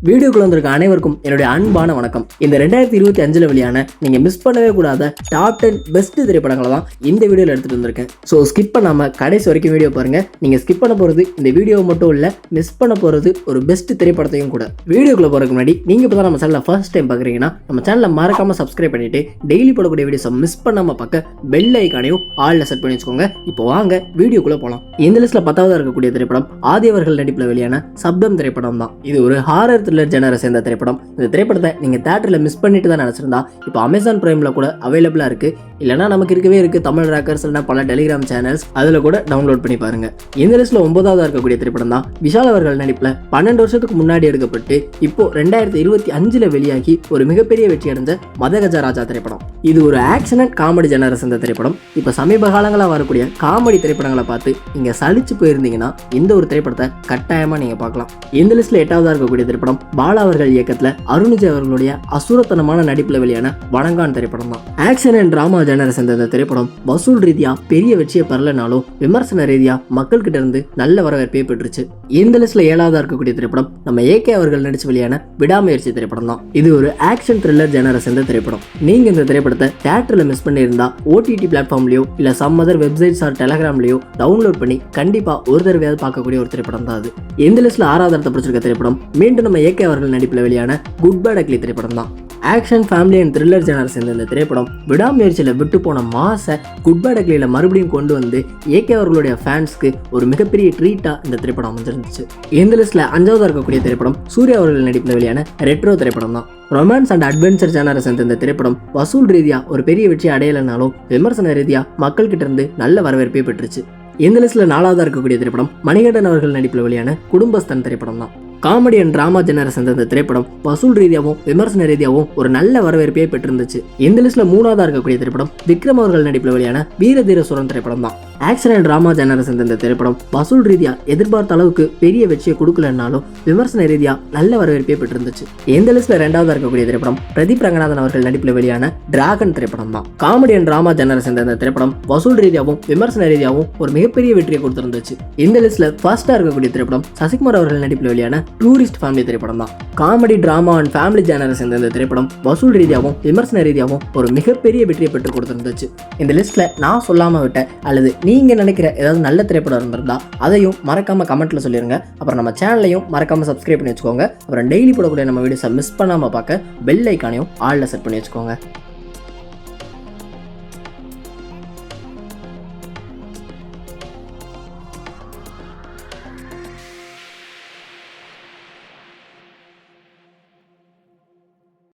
வீடியோக்குள்ள வந்திருக்க அனைவருக்கும் என்னுடைய அன்பான வணக்கம். இந்த 2025 வெளியான நீங்க மிஸ் பண்ணவே கூடாத டாப் 10 பெஸ்ட் திரைப்படங்களை தான் இந்த வீடியோல எடுத்துட்டு வந்திருக்கேன். ஸோ ஸ்கிப் பண்ணாம கடைசி வரைக்கும் வீடியோ பாருங்க. நீங்க ஸ்கிப் பண்ண போறது இந்த வீடியோ மட்டும் இல்ல, மிஸ் பண்ண போறது ஒரு பெஸ்ட் திரைப்படத்தையும் கூட. வீடியோக்குள்ள போறதுக்கு முன்னாடி நீங்க இப்பதான் நம்ம சேனலை ஃபர்ஸ்ட் டைம் பாக்குறீங்கன்னா நம்ம சேனலை மறக்காம சப்ஸ்கிரைப் பண்ணிட்டு டெய்லி போடக்கூடிய வீடியோஸை மிஸ் பண்ணாம பார்க்க பெல் ஐக்கானையும் ஆல்ல செட் பண்ணி வச்சுக்கோங்க. இப்போ வாங்க வீடியோக்குள்ள போலாம். இந்த லிஸ்ட்ல 10வது இருக்கக்கூடிய திரைப்படம் ஆதி அவர்கள் நடிப்புல வெளியான சப்தம் திரைப்படம் தான். இது ஒரு ஹாரர் த்ரில்லர் ஜெனரை சேர்ந்த திரைப்படம். இந்த திரைப்படத்தை நீங்க தியேட்டர்ல மிஸ் பண்ணிட்டு தான் நினைச்சிருந்தா இப்போ அமேசான் பிரைம்ல கூட அவைலபிளா இருக்கு. இல்லைன்னா நமக்கு இருக்கவே இருக்கு தமிழ் ராக்கர்ஸ் இல்லைன்னா பல டெலிகிராம் சேனல்ஸ், அதுல கூட டவுன்லோட் பண்ணி பாருங்க. இந்த லிஸ்ட்ல 9வது இருக்கக்கூடிய திரைப்படம் தான் விஷால் அவர்கள் நடிப்புல 12 வருஷத்துக்கு முன்னாடி எடுக்கப்பட்டு இப்போ 2025 வெளியாகி ஒரு மிகப்பெரிய வெற்றி அடைஞ்ச மதகஜராஜா திரைப்படம். இது ஒரு ஆக்ஷன் அண்ட் காமெடி ஜெனரை சேர்ந்த திரைப்படம். இப்போ சமீப காலங்களா வரக்கூடிய காமெடி திரைப்படங்களை பார்த்து நீங்க சலிச்சு போயிருந்தீங்கன்னா இந்த ஒரு திரைப்படத்தை கட்டாயமா நீங்க பார்க்கலாம். இந்த லிஸ்ட்ல 8வது இருக்கக்கூடிய திரைப்படம் பாலா அவர்கள் இயக்கத்துல அருண்விஜய் அவர்களுடைய அசுரத்தனமான நடிப்புல வெளியான வணங்கான் திரைப்படம் தான். ஆக்ஷன் அண்ட் டிராமா ஜெனரை சேர்ந்த இந்த திரைப்படம் வசூல் ரீதியா பெரிய வெற்றியை பெறலனாலும் விமர்சன ரீதியா மக்கள் கிட்ட இருந்து நல்ல வரவேற்பை பெற்றுச்சு. இந்த லிஸ்ட்ல 7வது இருக்கக்கூடிய திரைப்படம் நம்ம ஏகே அவர்கள் நடிச்சு வெளியான விடாமுயற்சி திரைப்படம் தான். இது ஒரு ஆக்ஷன் த்ரில்லர் ஜெனரை சேர்ந்த திரைப்படம். நீங்க இந்த திரைப்படத்தை தியேட்டர்ல மிஸ் பண்ணியிருந்தா ஓடிடி பிளாட்ஃபார்ம்லயோ இல்ல சம் அதர் வெப்சைட்ஸ் ஆர் டெலிகிராம்லயோ டவுன்லோட் பண்ணி கண்டிப்பா ஒரு தடவையாவது பார்க்கக்கூடிய ஒரு திரைப்படம் தான் அது. இந்த லிஸ்ட்ல 6வது இடத்தை பிடிச்சிருக்க திரைப்படம் மீண்டும் நம்ம ஏகே அவர்கள் நடிப்பில் வெளியான குட் பேட் அக்லி திரைப்படம் தான். Action family and thriller genre சேர்ந்த இந்த திரைப்படம் விடாமுயற்சியில் விட்டு போன மாச குட் பேட் அக்லியில் மறுபடியும் கொண்டு வந்து ஏகே அவர்களுடைய ஃபேன்ஸ்க்கு ஒரு மிகப்பெரிய ட்ரீட்டா இந்த திரைப்படம் அமைஞ்சிருந்துச்சு. இந்த லிஸ்ட்ல 5வது இருக்கக்கூடிய திரைப்படம் சூர்யா அவர்கள் நடிப்பில் வெளியான ரெட்ரோ திரைப்படம் தான். ரொமான்ஸ் அண்ட் அட்வென்ச்சர் ஜெனரை சேர்ந்த இந்த திரைப்படம் வசூல் ரீதியா ஒரு பெரிய வெற்றி அடையலைனாலும் விமர்சன ரீதியா மக்கள் கிட்ட இருந்து நல்ல வரவேற்பை பெற்றுச்சு. இந்த லிஸ்ட்ல 4வது இருக்கக்கூடிய திரைப்படம் மணிகண்டன் அவர்கள் நடிப்பில் வெளியான குடும்பஸ்தன் திரைப்படம் தான். காமெடி அண்ட் டிராமா ஜெனரை சேர்ந்த இந்த திரைப்படம் வசூல் ரீதியாகவும் விமர்சன ரீதியாகவும் ஒரு நல்ல வரவேற்பையை பெற்றிருந்துச்சு. இந்த லிஸ்ட்ல 3வது இருக்கக்கூடிய திரைப்படம் விக்ரம் அவர்கள் நடிப்பில் வெளியான வீரதீர சுரன் திரைப்படம் தான். ஆக்ஷன் அண்ட் டிராமா ஜெனரை சேர்ந்த இந்த திரைப்படம் வசூல் ரீதியா எதிர்பார்த்த அளவுக்கு பெரிய வெற்றியை கொடுக்கலனாலும் விமர்சன ரீதியா நல்ல வரவேற்பையை பெற்றிருந்துச்சு. இந்த லிஸ்ட்ல 2வது இருக்கக்கூடிய திரைப்படம் பிரதீப் ரங்கநாதன் அவர்கள் நடிப்பில் வெளியான டிராகன் திரைப்படம் தான். காமெடி அண்ட் டிராமா ஜெனரை சேர்ந்த இந்த திரைப்படம் வசூல் ரீதியாகவும் விமர்சன ரீதியாகவும் ஒரு மிகப்பெரிய வெற்றியை கொடுத்திருந்துச்சு. இந்த லிஸ்ட்ல ஃபர்ஸ்டா இருக்கக்கூடிய திரைப்படம் சசிகுமார் அவர்கள் நடிப்பில் வெளியான டூரிஸ்ட் ஃபேமிலி திரைப்படம் தான். காமெடி டிராமா அண்ட் ஃபேமிலி ஜெனரை சேர்ந்த இந்த திரைப்படம் வசூல் ரீதியாகவும் விமர்சன ரீதியாகவும் ஒரு மிகப்பெரிய வெற்றியை பெற்றுக் கொடுத்திருந்துச்சு. இந்த லிஸ்ட்ல நான் சொல்லாம விட்ட அல்லது நீங்க நினைக்கிற ஏதாவது நல்ல திரைப்படம் இருந்திருந்தா அதையும் மறக்காம கமெண்ட்ல சொல்லிருங்க. அப்புறம் நம்ம சேனலையும் மறக்காம சப்ஸ்கிரைப் பண்ணி வச்சுக்கோங்க. அப்புறம் டெய்லி போடக்கூடிய நம்ம வீடியோஸை மிஸ் பண்ணாம பார்க்க பெல் ஐக்கானையும் ஆல்ல செட் பண்ணி வச்சுக்கோங்க.